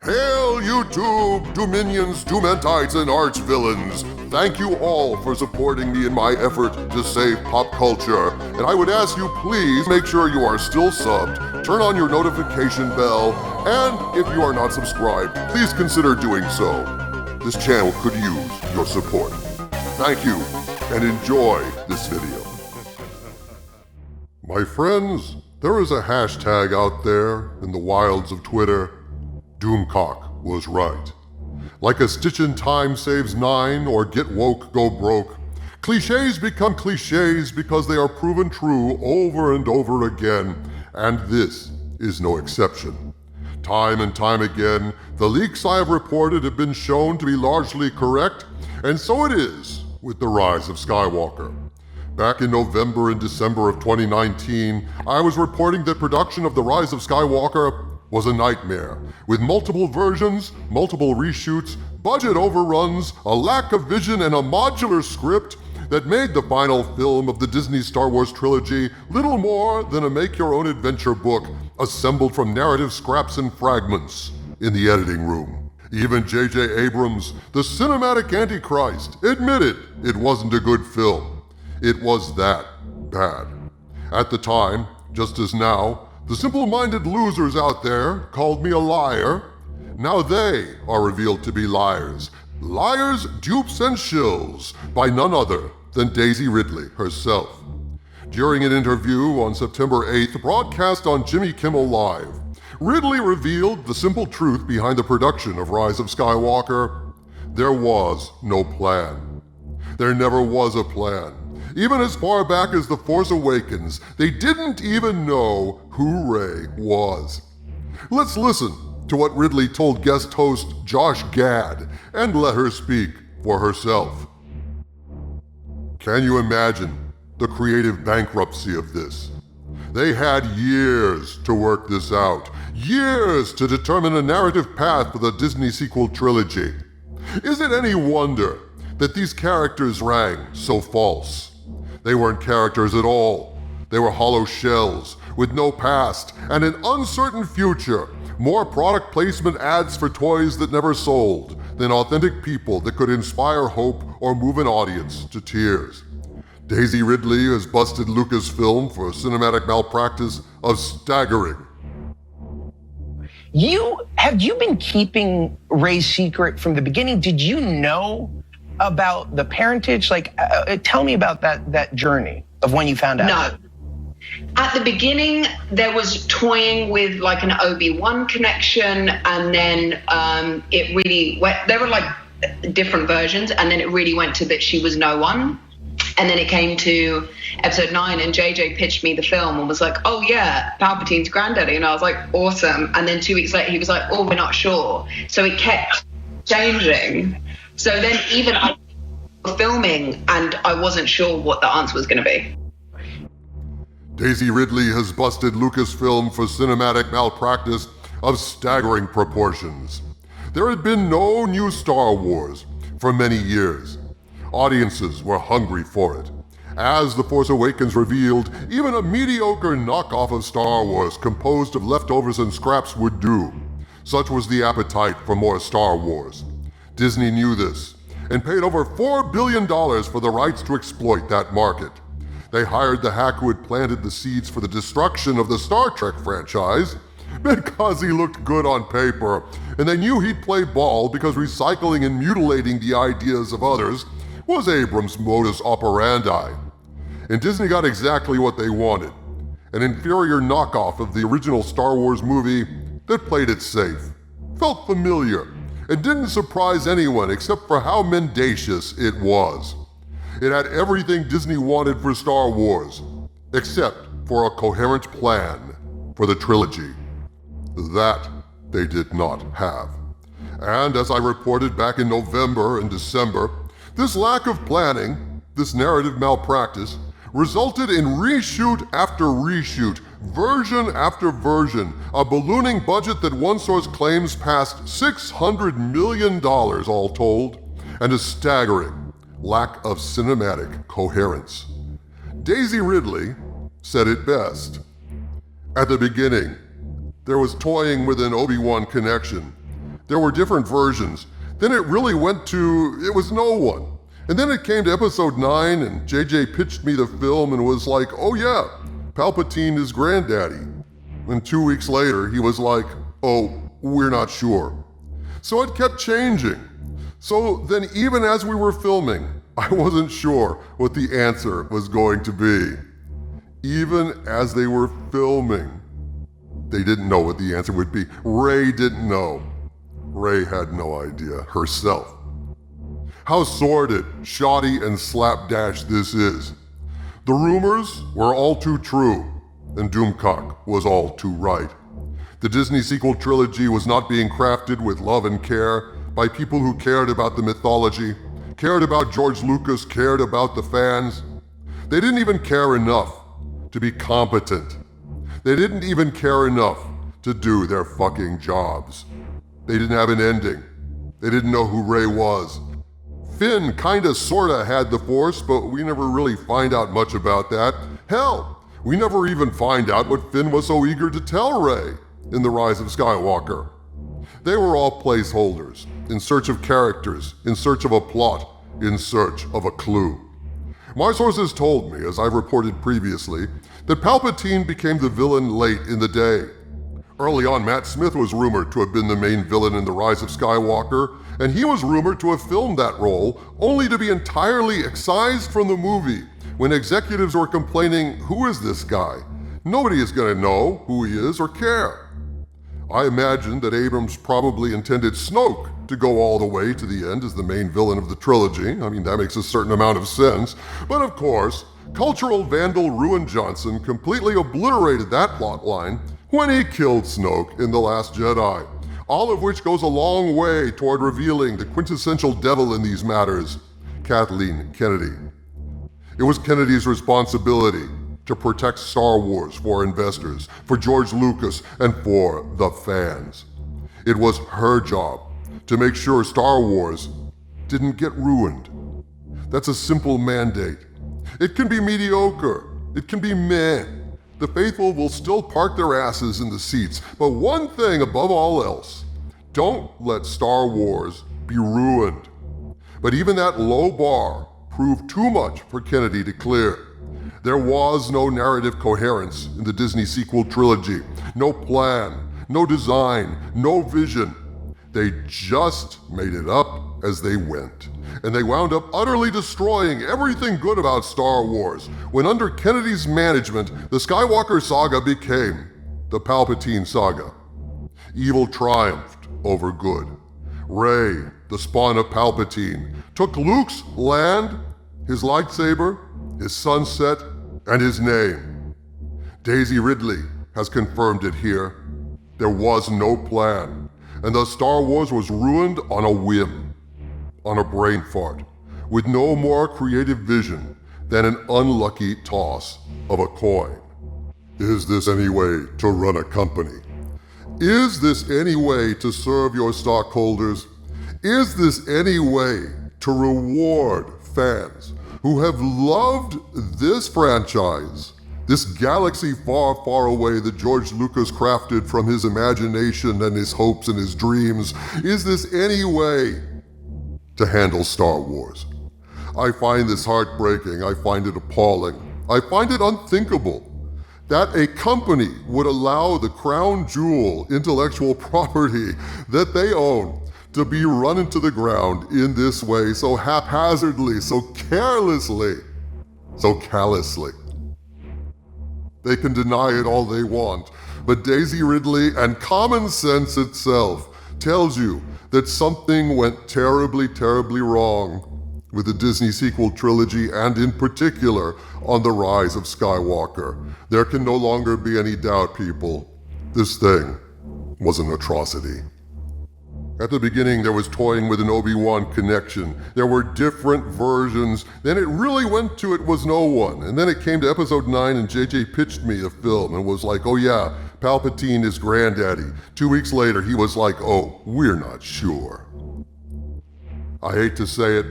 Hail YouTube, Dominions, Doomentites, and Archvillains! Thank you all for supporting me in my effort to save pop culture. And I would ask you please make sure you are still subbed, turn on your notification bell, and if you are not subscribed, please consider doing so. This channel could use your support. Thank you, and enjoy this video. My friends, there is a hashtag out there in the wilds of Twitter. Doomcock was right. Like a stitch in time saves 9 or get woke, go broke, cliches become cliches because they are proven true over and over again, and this is no exception. Time and time again, the leaks I have reported have been shown to be largely correct, and so it is with the Rise of Skywalker. Back in November and December of 2019, I was reporting that production of the Rise of Skywalker was a nightmare, with multiple versions, multiple reshoots, budget overruns, a lack of vision, and a modular script that made the final film of the Disney Star Wars trilogy little more than a make-your-own-adventure book assembled from narrative scraps and fragments in the editing room. Even J.J. Abrams, the cinematic antichrist, admitted it wasn't a good film. It was that bad. At the time, just as now, the simple-minded losers out there called me a liar. Now they are revealed to be liars. Liars, dupes, and shills by none other than Daisy Ridley herself. During an interview on September 8th, broadcast on Jimmy Kimmel Live, Ridley revealed the simple truth behind the production of Rise of Skywalker. There was no plan. There never was a plan. Even as far back as The Force Awakens, they didn't even know who Rey was. Let's listen to what Ridley told guest host Josh Gad and let her speak for herself. Can you imagine the creative bankruptcy of this? They had years to work this out, years to determine a narrative path for the Disney sequel trilogy. Is it any wonder that these characters rang so false? They weren't characters at all. They were hollow shells with no past and an uncertain future. More product placement ads for toys that never sold than authentic people that could inspire hope or move an audience to tears. Daisy Ridley has busted Lucasfilm for cinematic malpractice of staggering. Have you been keeping Rey's secret from the beginning? Did you know about the parentage? Tell me about that journey of when you found out. No. At the beginning, there was toying with like an Obi-Wan connection, and then it really went, there were like different versions, and then it really went to that she was no one. And then it came to episode 9, and JJ pitched me the film and was like, oh yeah, Palpatine's granddaddy. And I was like, awesome. And then 2 weeks later, he was like, oh, we're not sure. So it kept changing. So then even I was filming and I wasn't sure what the answer was going to be. Daisy Ridley has busted Lucasfilm for cinematic malpractice of staggering proportions. There had been no new Star Wars for many years. Audiences were hungry for it. As The Force Awakens revealed, even a mediocre knockoff of Star Wars composed of leftovers and scraps would do. Such was the appetite for more Star Wars. Disney knew this and paid over $4 billion for the rights to exploit that market. They hired the hack who had planted the seeds for the destruction of the Star Trek franchise because he looked good on paper, and they knew he'd play ball because recycling and mutilating the ideas of others was Abrams' modus operandi. And Disney got exactly what they wanted, an inferior knockoff of the original Star Wars movie that played it safe, felt familiar, and didn't surprise anyone except for how mendacious it was. It had everything Disney wanted for Star Wars, except for a coherent plan for the trilogy. That they did not have. And as I reported back in November and December, this lack of planning, this narrative malpractice, resulted in reshoot after reshoot, version after version, a ballooning budget that one source claims passed $600 million all told, and a staggering lack of cinematic coherence. Daisy Ridley said it best. At the beginning, there was toying with an Obi-Wan connection. There were different versions. Then it really went to, it was no one. And then it came to episode 9 and JJ pitched me the film and was like, oh yeah, Palpatine is granddaddy. And 2 weeks later, he was like, oh, we're not sure. So it kept changing. So then even as we were filming, I wasn't sure what the answer was going to be. Even as they were filming, they didn't know what the answer would be. Rey didn't know. Rey had no idea herself. How sordid, shoddy, and slapdash this is. The rumors were all too true, and Doomcock was all too right. The Disney sequel trilogy was not being crafted with love and care by people who cared about the mythology, cared about George Lucas, cared about the fans. They didn't even care enough to be competent. They didn't even care enough to do their fucking jobs. They didn't have an ending. They didn't know who Rey was. Finn kinda sorta had the Force, but we never really find out much about that. Hell, we never even find out what Finn was so eager to tell Rey in The Rise of Skywalker. They were all placeholders, in search of characters, in search of a plot, in search of a clue. My sources told me, as I've reported previously, that Palpatine became the villain late in the day. Early on, Matt Smith was rumored to have been the main villain in The Rise of Skywalker, and he was rumored to have filmed that role, only to be entirely excised from the movie when executives were complaining, who is this guy? Nobody is going to know who he is or care. I imagine that Abrams probably intended Snoke to go all the way to the end as the main villain of the trilogy. I mean, that makes a certain amount of sense. But of course, cultural vandal Ruin Johnson completely obliterated that plotline when he killed Snoke in The Last Jedi. All of which goes a long way toward revealing the quintessential devil in these matters, Kathleen Kennedy. It was Kennedy's responsibility to protect Star Wars for investors, for George Lucas, and for the fans. It was her job to make sure Star Wars didn't get ruined. That's a simple mandate. It can be mediocre, it can be meh. The faithful will still park their asses in the seats, but one thing above all else, don't let Star Wars be ruined. But even that low bar proved too much for Kennedy to clear. There was no narrative coherence in the Disney sequel trilogy, no plan, no design, no vision. They just made it up as they went. And they wound up utterly destroying everything good about Star Wars when under Kennedy's management, the Skywalker saga became the Palpatine saga. Evil triumphed over good. Rey, the spawn of Palpatine, took Luke's land, his lightsaber, his sunset, and his name. Daisy Ridley has confirmed it here. There was no plan, and thus Star Wars was ruined on a whim, on a brain fart, with no more creative vision than an unlucky toss of a coin. Is this any way to run a company? Is this any way to serve your stockholders? Is this any way to reward fans who have loved this franchise, this galaxy far, far away that George Lucas crafted from his imagination and his hopes and his dreams? Is this any way to handle Star Wars? I find this heartbreaking. I find it appalling. I find it unthinkable that a company would allow the crown jewel intellectual property that they own to be run into the ground in this way, so haphazardly, so carelessly, so callously. They can deny it all they want, but Daisy Ridley and common sense itself tells you that something went terribly, terribly wrong with the Disney sequel trilogy and in particular on The Rise of Skywalker. There can no longer be any doubt, people. This thing was an atrocity. At the beginning, there was toying with an Obi-Wan connection. There were different versions. Then it really went to it was no one. And then it came to episode 9 and JJ pitched me a film and was like, oh yeah, Palpatine is granddaddy. 2 weeks later, he was like, oh, we're not sure. I hate to say it,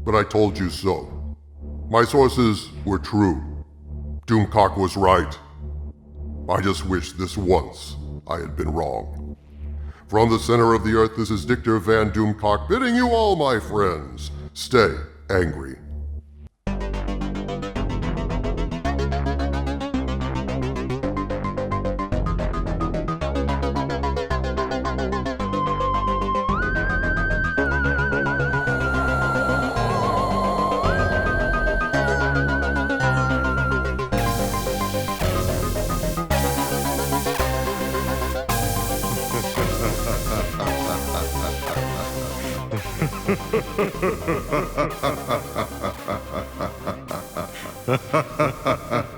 but I told you so. My sources were true. Doomcock was right. I just wish this once I had been wrong. From the center of the earth, this is Dictor Van Doomcock bidding you all, my friends, stay angry. Ha ha ha ha ha.